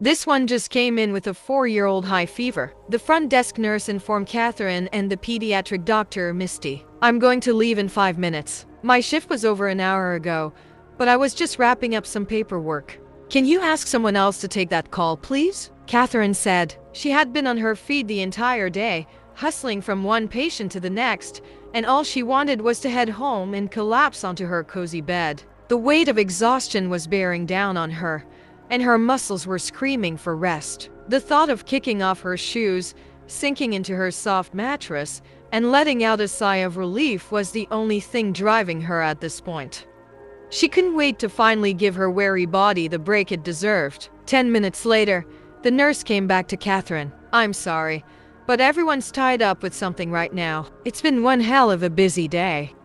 This one just came in with a 4-year-old high fever. The front desk nurse informed Catherine and the pediatric doctor, Misty. I'm going to leave in 5 minutes. My shift was over an hour ago, but I was just wrapping up some paperwork. Can you ask someone else to take that call, please? Catherine said. She had been on her feet the entire day, hustling from one patient to the next, and all she wanted was to head home and collapse onto her cozy bed. The weight of exhaustion was bearing down on her, and her muscles were screaming for rest. The thought of kicking off her shoes, sinking into her soft mattress, and letting out a sigh of relief was the only thing driving her at this point. She couldn't wait to finally give her weary body the break it deserved. 10 minutes later, the nurse came back to Catherine. I'm sorry, but everyone's tied up with something right now. It's been one hell of a busy day.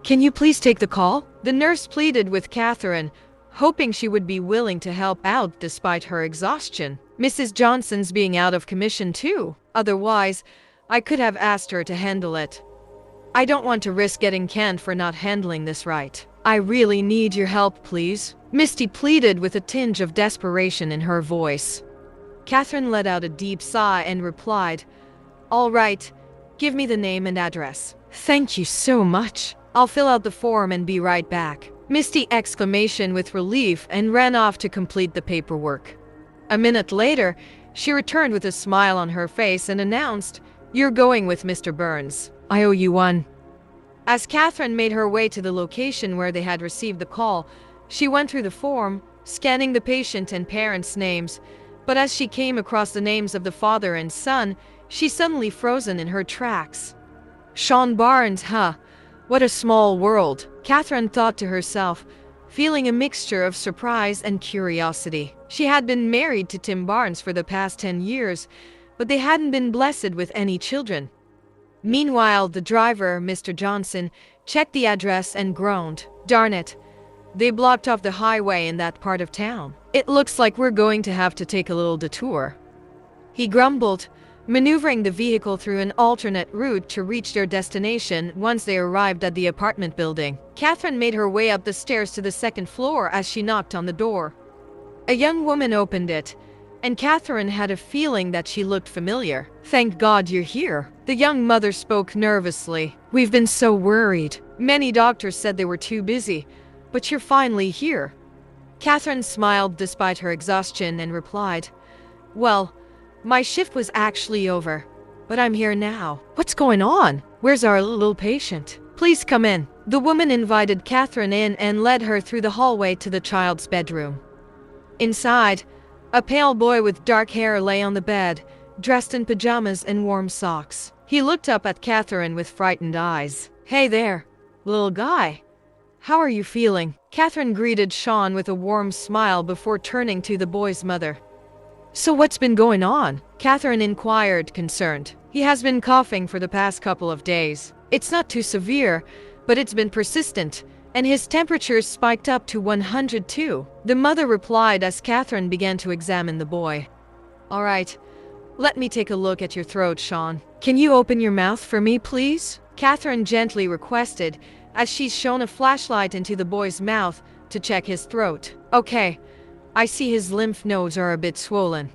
Can you please take the call? The nurse pleaded with Catherine, hoping she would be willing to help out despite her exhaustion. Mrs. Johnson's being out of commission too. Otherwise, I could have asked her to handle it. I don't want to risk getting canned for not handling this right. I really need your help, please. Misty pleaded with a tinge of desperation in her voice. Catherine let out a deep sigh and replied, All right, give me the name and address. Thank you so much. I'll fill out the form and be right back. Misty exclamation with relief and ran off to complete the paperwork. A minute later, she returned with a smile on her face and announced, You're going with Mr. Burns. I owe you one. As Catherine made her way to the location where they had received the call, she went through the form, scanning the patient and parents' names, but as she came across the names of the father and son, she suddenly frozen in her tracks. Sean Barnes, huh? What a small world, Catherine thought to herself, feeling a mixture of surprise and curiosity. She had been married to Tim Barnes for the past 10 years, but they hadn't been blessed with any children. Meanwhile, the driver, Mr. Johnson, checked the address and groaned. Darn it. They blocked off the highway in that part of town. It looks like we're going to have to take a little detour. He grumbled, maneuvering the vehicle through an alternate route to reach their destination once they arrived at the apartment building. Catherine made her way up the stairs to the second floor as she knocked on the door. A young woman opened it, and Catherine had a feeling that she looked familiar. Thank God you're here. The young mother spoke nervously. We've been so worried. Many doctors said they were too busy, but you're finally here. Catherine smiled despite her exhaustion and replied, Well, my shift was actually over, but I'm here now. What's going on? Where's our little patient? Please come in. The woman invited Catherine in and led her through the hallway to the child's bedroom. Inside, a pale boy with dark hair lay on the bed, dressed in pajamas and warm socks. He looked up at Catherine with frightened eyes. Hey there, little guy. How are you feeling? Catherine greeted Sean with a warm smile before turning to the boy's mother. So what's been going on? Catherine inquired, concerned. He has been coughing for the past couple of days. It's not too severe, but it's been persistent, and his temperature spiked up to 102. The mother replied as Catherine began to examine the boy. All right, let me take a look at your throat, Sean. Can you open your mouth for me, please? Catherine gently requested, as she shone a flashlight into the boy's mouth to check his throat. Okay, I see his lymph nodes are a bit swollen.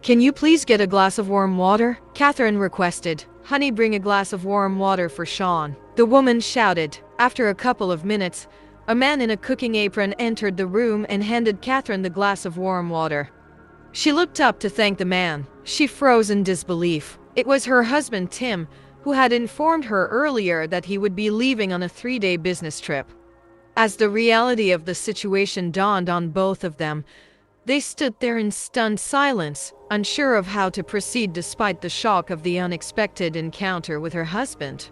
Can you please get a glass of warm water? Catherine requested. Honey, bring a glass of warm water for Sean. The woman shouted. After a couple of minutes, a man in a cooking apron entered the room and handed Catherine the glass of warm water. She looked up to thank the man. She froze in disbelief. It was her husband, Tim, who had informed her earlier that he would be leaving on a 3-day business trip. As the reality of the situation dawned on both of them, they stood there in stunned silence, unsure of how to proceed despite the shock of the unexpected encounter with her husband.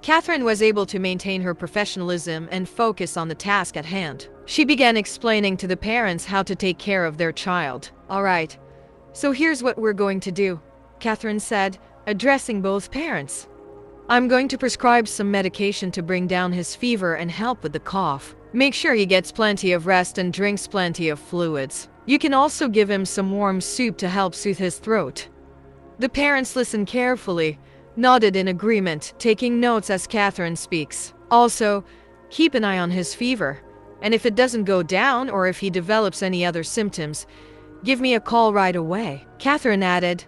Catherine was able to maintain her professionalism and focus on the task at hand. She began explaining to the parents how to take care of their child. All right, so here's what we're going to do, Catherine said, addressing both parents. I'm going to prescribe some medication to bring down his fever and help with the cough. Make sure he gets plenty of rest and drinks plenty of fluids. You can also give him some warm soup to help soothe his throat. The parents listened carefully, nodded in agreement, taking notes as Catherine speaks. Also, keep an eye on his fever, and if it doesn't go down or if he develops any other symptoms, Give me a call right away, Catherine added.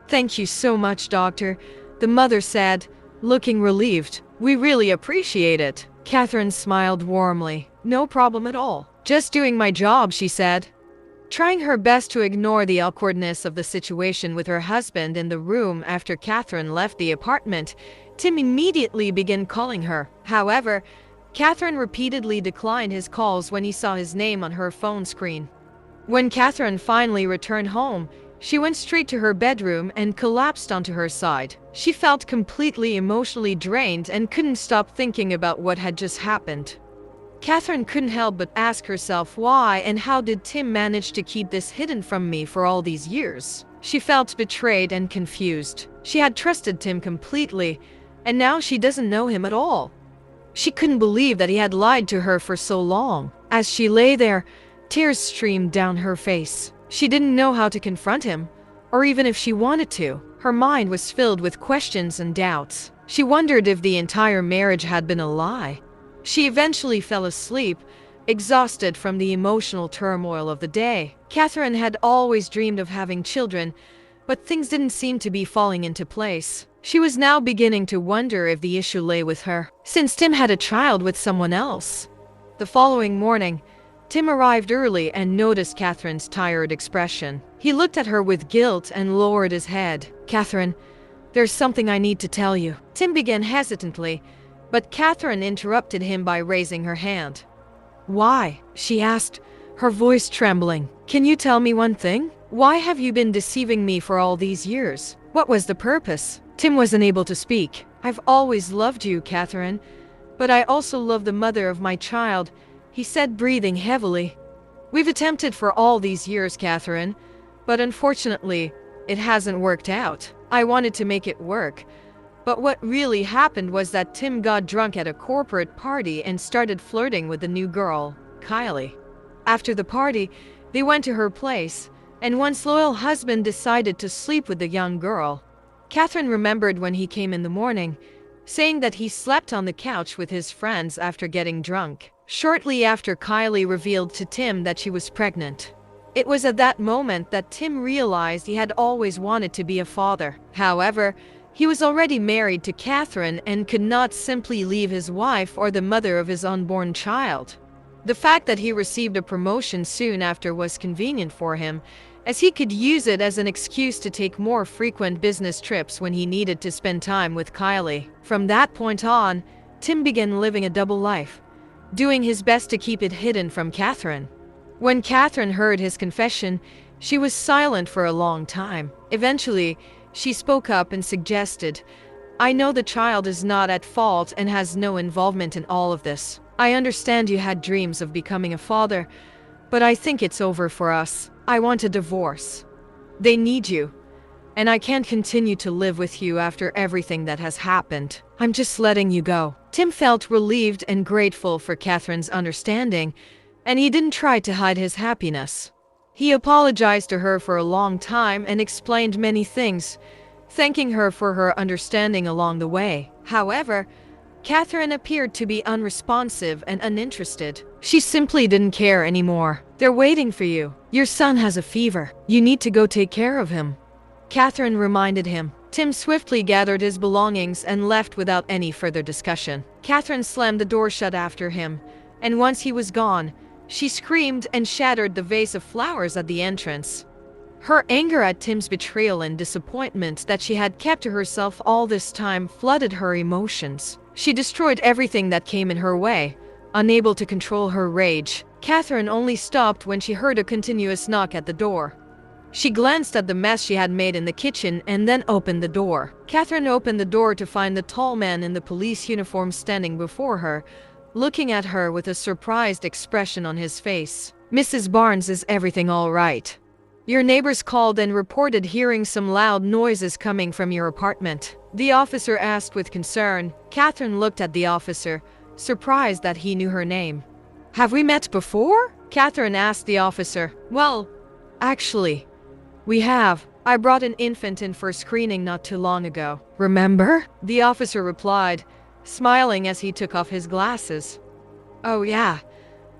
Thank you so much, doctor, the mother said, looking relieved. We really appreciate it. Catherine smiled warmly. No problem at all. Just doing my job, she said. Trying her best to ignore the awkwardness of the situation with her husband in the room after Catherine left the apartment, Tim immediately began calling her. However, Catherine repeatedly declined his calls when he saw his name on her phone screen. When Catherine finally returned home, she went straight to her bedroom and collapsed onto her side. She felt completely emotionally drained and couldn't stop thinking about what had just happened. Catherine couldn't help but ask herself why and how did Tim manage to keep this hidden from me for all these years? She felt betrayed and confused. She had trusted Tim completely, and now she doesn't know him at all. She couldn't believe that he had lied to her for so long. As she lay there, tears streamed down her face. She didn't know how to confront him, or even if she wanted to. Her mind was filled with questions and doubts. She wondered if the entire marriage had been a lie. She eventually fell asleep, exhausted from the emotional turmoil of the day. Catherine had always dreamed of having children, but things didn't seem to be falling into place. She was now beginning to wonder if the issue lay with her, since Tim had a child with someone else. The following morning, Tim arrived early and noticed Catherine's tired expression. He looked at her with guilt and lowered his head. Catherine, there's something I need to tell you. Tim began hesitantly, but Catherine interrupted him by raising her hand. Why? She asked, her voice trembling. Can you tell me one thing? Why have you been deceiving me for all these years? What was the purpose? Tim wasn't able to speak. I've always loved you, Catherine, but I also love the mother of my child, he said, breathing heavily. We've attempted for all these years, Catherine, but unfortunately, it hasn't worked out. I wanted to make it work, but what really happened was that Tim got drunk at a corporate party and started flirting with the new girl, Kylie. After the party, they went to her place, and one's loyal husband decided to sleep with the young girl. Catherine remembered when he came in the morning, saying that he slept on the couch with his friends after getting drunk. Shortly after, Kylie revealed to Tim that she was pregnant. It was at that moment that Tim realized he had always wanted to be a father. However, he was already married to Catherine and could not simply leave his wife or the mother of his unborn child. The fact that he received a promotion soon after was convenient for him, as he could use it as an excuse to take more frequent business trips when he needed to spend time with Kylie. From that point on, Tim began living a double life, doing his best to keep it hidden from Catherine. When Catherine heard his confession, she was silent for a long time. Eventually, she spoke up and suggested, I know the child is not at fault and has no involvement in all of this. I understand you had dreams of becoming a father, but I think it's over for us. I want a divorce. They need you, and I can't continue to live with you after everything that has happened. I'm just letting you go. Tim felt relieved and grateful for Catherine's understanding, and he didn't try to hide his happiness. He apologized to her for a long time and explained many things, thanking her for her understanding along the way. However, Catherine appeared to be unresponsive and uninterested. She simply didn't care anymore. They're waiting for you. Your son has a fever. You need to go take care of him, Catherine reminded him. Tim swiftly gathered his belongings and left without any further discussion. Catherine slammed the door shut after him, and once he was gone, she screamed and shattered the vase of flowers at the entrance. Her anger at Tim's betrayal and disappointment that she had kept to herself all this time flooded her emotions. She destroyed everything that came in her way, unable to control her rage. Catherine only stopped when she heard a continuous knock at the door. She glanced at the mess she had made in the kitchen and then opened the door. Catherine opened the door to find the tall man in the police uniform standing before her, looking at her with a surprised expression on his face. Mrs. Barnes, is everything all right? Your neighbors called and reported hearing some loud noises coming from your apartment, the officer asked with concern. Catherine looked at the officer, surprised that he knew her name. Have we met before? Catherine asked the officer. Well, actually, we have. I brought an infant in for screening not too long ago. Remember? The officer replied, smiling as he took off his glasses. Oh yeah,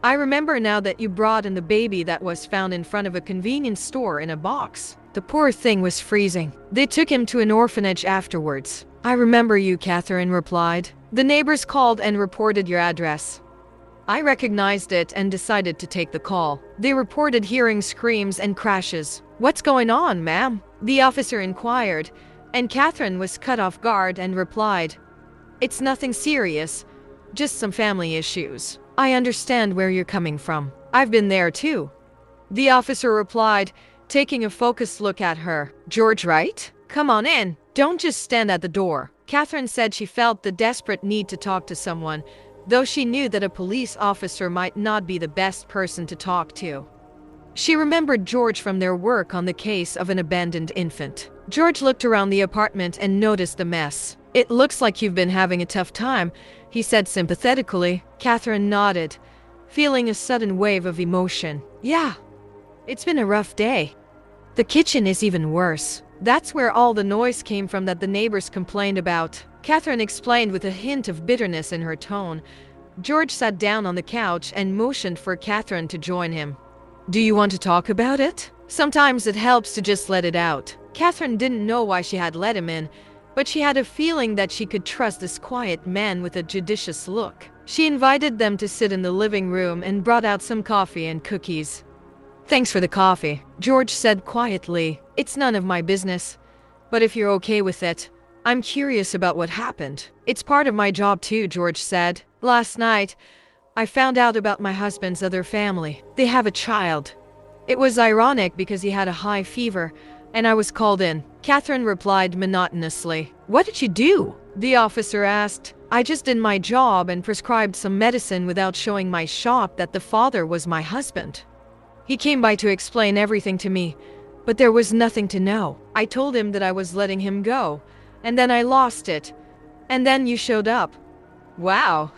I remember now that you brought in the baby that was found in front of a convenience store in a box. The poor thing was freezing. They took him to an orphanage afterwards. I remember you, Catherine replied. The neighbors called and reported your address. I recognized it and decided to take the call. They reported hearing screams and crashes. What's going on, ma'am? The officer inquired, and Catherine was caught off guard and replied, It's nothing serious, just some family issues. I understand where you're coming from. I've been there too. The officer replied, taking a focused look at her. George, right? Come on in. Don't just stand at the door. Catherine said she felt the desperate need to talk to someone, though she knew that a police officer might not be the best person to talk to. She remembered George from their work on the case of an abandoned infant. George looked around the apartment and noticed the mess. It looks like you've been having a tough time, he said sympathetically. Catherine nodded, feeling a sudden wave of emotion. Yeah, it's been a rough day. The kitchen is even worse. That's where all the noise came from that the neighbors complained about. Catherine explained with a hint of bitterness in her tone. George sat down on the couch and motioned for Catherine to join him. Do you want to talk about it? Sometimes it helps to just let it out. Catherine didn't know why she had let him in, but she had a feeling that she could trust this quiet man with a judicious look. She invited them to sit in the living room and brought out some coffee and cookies. Thanks for the coffee, George said quietly. It's none of my business, but if you're okay with it, I'm curious about what happened. It's part of my job too, George said. Last night, I found out about my husband's other family. They have a child. It was ironic because he had a high fever, and I was called in. Catherine replied monotonously. What did you do? The officer asked. I just did my job and prescribed some medicine without showing my shop that the father was my husband. He came by to explain everything to me, but there was nothing to know. I told him that I was letting him go, and then I lost it. And then you showed up. Wow,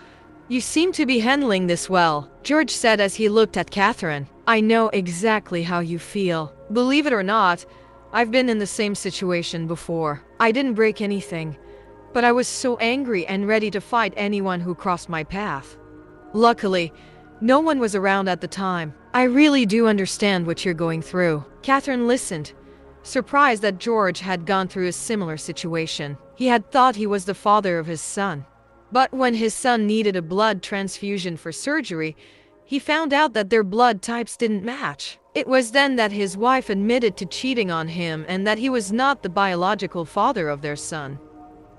you seem to be handling this well, George said as he looked at Catherine. I know exactly how you feel. Believe it or not, I've been in the same situation before. I didn't break anything, but I was so angry and ready to fight anyone who crossed my path. Luckily, no one was around at the time. I really do understand what you're going through. Catherine listened, surprised that George had gone through a similar situation. He had thought he was the father of his son. But when his son needed a blood transfusion for surgery, he found out that their blood types didn't match. It was then that his wife admitted to cheating on him and that he was not the biological father of their son.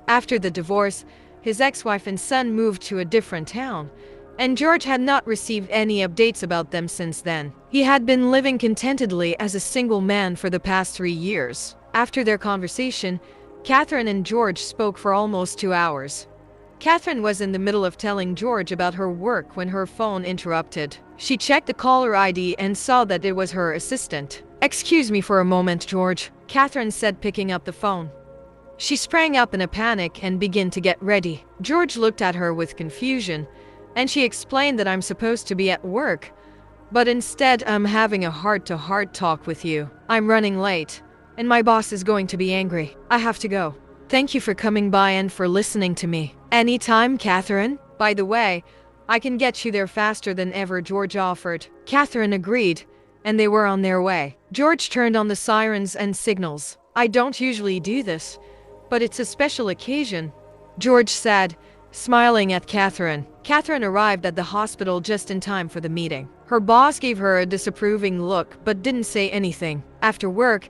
After the divorce, his ex-wife and son moved to a different town, and George had not received any updates about them since then. He had been living contentedly as a single man for the past 3 years. After their conversation, Catherine and George spoke for almost 2 hours. Catherine was in the middle of telling George about her work when her phone interrupted. She checked the caller ID and saw that it was her assistant. Excuse me for a moment, George, Catherine said, picking up the phone. She sprang up in a panic and began to get ready. George looked at her with confusion, and she explained that I'm supposed to be at work, but instead I'm having a heart-to-heart talk with you. I'm running late, and my boss is going to be angry. I have to go. Thank you for coming by and for listening to me. Anytime, Catherine. By the way, I can get you there faster than ever, George offered. Catherine agreed, and they were on their way. George turned on the sirens and signals. I don't usually do this, but it's a special occasion, George said, smiling at Catherine. Catherine arrived at the hospital just in time for the meeting. Her boss gave her a disapproving look but didn't say anything. After work,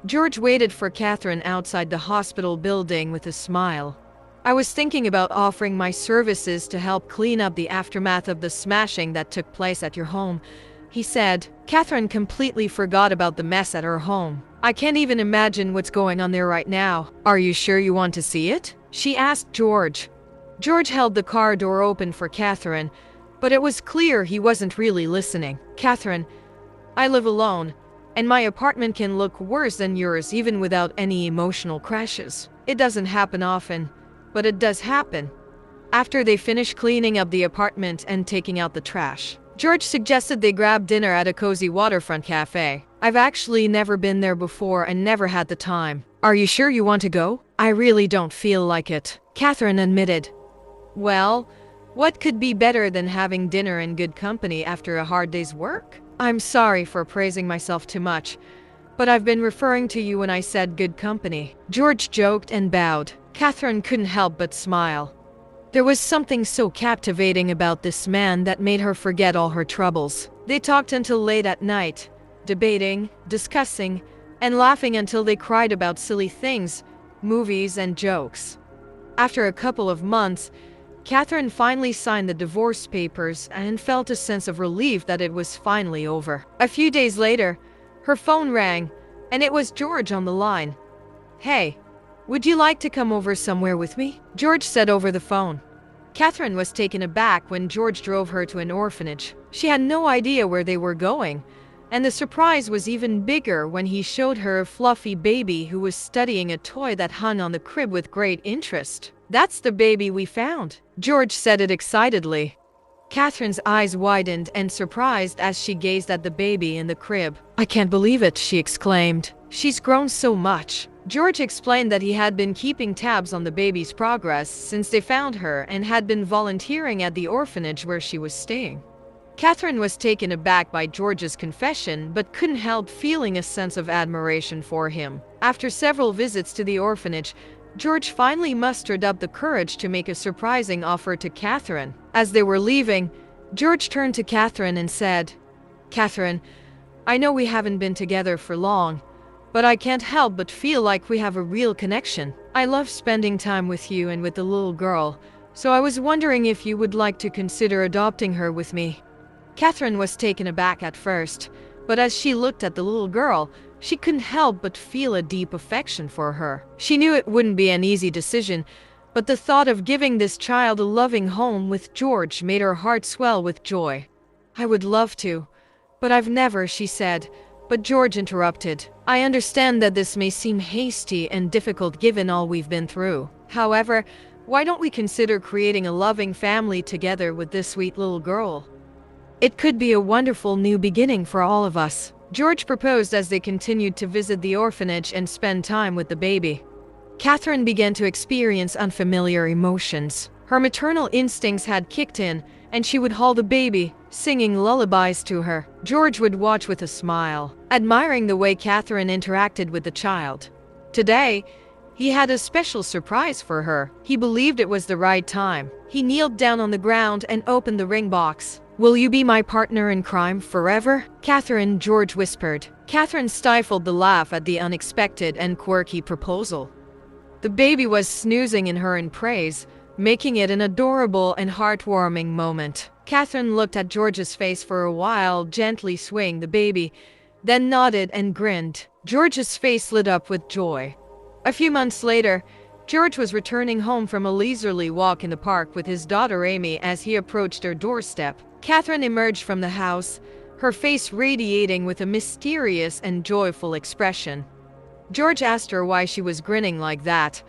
George waited for Catherine outside the hospital building with a smile. I was thinking about offering my services to help clean up the aftermath of the smashing that took place at your home, he said. Catherine completely forgot about the mess at her home. I can't even imagine what's going on there right now. Are you sure you want to see it? She asked George. George held the car door open for Catherine, but it was clear he wasn't really listening. Catherine, I live alone, and my apartment can look worse than yours even without any emotional crashes. It doesn't happen often, but it does happen. After they finished cleaning up the apartment and taking out the trash, George suggested they grab dinner at a cozy waterfront cafe. I've actually never been there before and never had the time. Are you sure you want to go? I really don't feel like it, Catherine admitted. Well, What could be better than having dinner in good company after a hard day's work? I'm sorry for praising myself too much, but I've been referring to you when I said good company. George joked and bowed. Catherine couldn't help but smile. There was something so captivating about this man that made her forget all her troubles. They talked until late at night, debating, discussing, and laughing until they cried about silly things, movies, and jokes. After a couple of months, Catherine finally signed the divorce papers and felt a sense of relief that it was finally over. A few days later, her phone rang, and it was George on the line. "Hey, would you like to come over somewhere with me?" George said over the phone. Catherine was taken aback when George drove her to an orphanage. She had no idea where they were going, and the surprise was even bigger when he showed her a fluffy baby who was studying a toy that hung on the crib with great interest. "That's the baby we found," George said it excitedly. Catherine's eyes widened and surprised as she gazed at the baby in the crib. "I can't believe it," she exclaimed. "She's grown so much." George explained that he had been keeping tabs on the baby's progress since they found her and had been volunteering at the orphanage where she was staying. Catherine was taken aback by George's confession but couldn't help feeling a sense of admiration for him. After several visits to the orphanage, George finally mustered up the courage to make a surprising offer to Catherine. As they were leaving, George turned to Catherine and said, "Catherine, I know we haven't been together for long, but I can't help but feel like we have a real connection. I love spending time with you and with the little girl, so I was wondering if you would like to consider adopting her with me." Catherine was taken aback at first, but as she looked at the little girl, she couldn't help but feel a deep affection for her. She knew it wouldn't be an easy decision, but the thought of giving this child a loving home with George made her heart swell with joy. "I would love to, but I've never," she said. But George interrupted. "I understand that this may seem hasty and difficult given all we've been through. However, why don't we consider creating a loving family together with this sweet little girl? It could be a wonderful new beginning for all of us." George proposed as they continued to visit the orphanage and spend time with the baby. Catherine began to experience unfamiliar emotions. Her maternal instincts had kicked in, and she would hold the baby, singing lullabies to her. George would watch with a smile, admiring the way Catherine interacted with the child. Today, he had a special surprise for her. He believed it was the right time. He kneeled down on the ground and opened the ring box. "Will you be my partner in crime forever, Catherine?" George whispered. Catherine stifled the laugh at the unexpected and quirky proposal. The baby was snoozing in her in praise, making it an adorable and heartwarming moment. Catherine looked at George's face for a while, gently swaying the baby, then nodded and grinned. George's face lit up with joy. A few months later, George was returning home from a leisurely walk in the park with his daughter Amy as he approached her doorstep. Catherine emerged from the house, her face radiating with a mysterious and joyful expression. George asked her why she was grinning like that,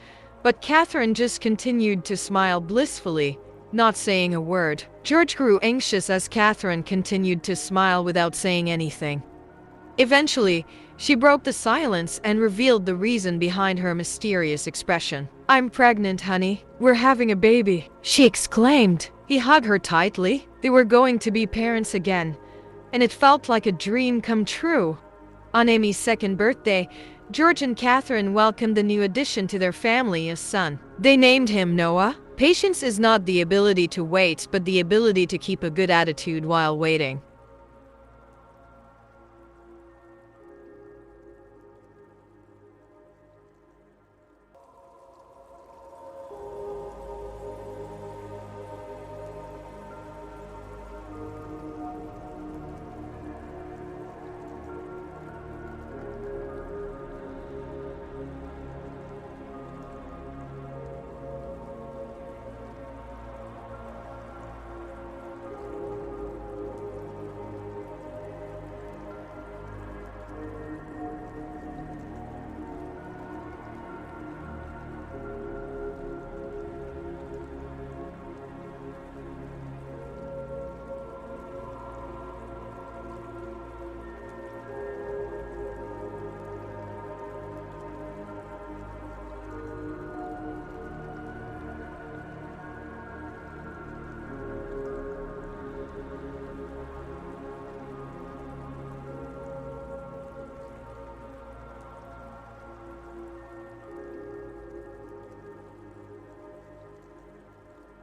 but Catherine just continued to smile blissfully, not saying a word. George grew anxious as Catherine continued to smile without saying anything. Eventually, she broke the silence and revealed the reason behind her mysterious expression. "I'm pregnant, honey. We're having a baby," she exclaimed. He hugged her tightly. They were going to be parents again, and it felt like a dream come true. On Amy's second birthday, George and Catherine welcomed the new addition to their family, a son. They named him Noah. Patience is not the ability to wait, but the ability to keep a good attitude while waiting.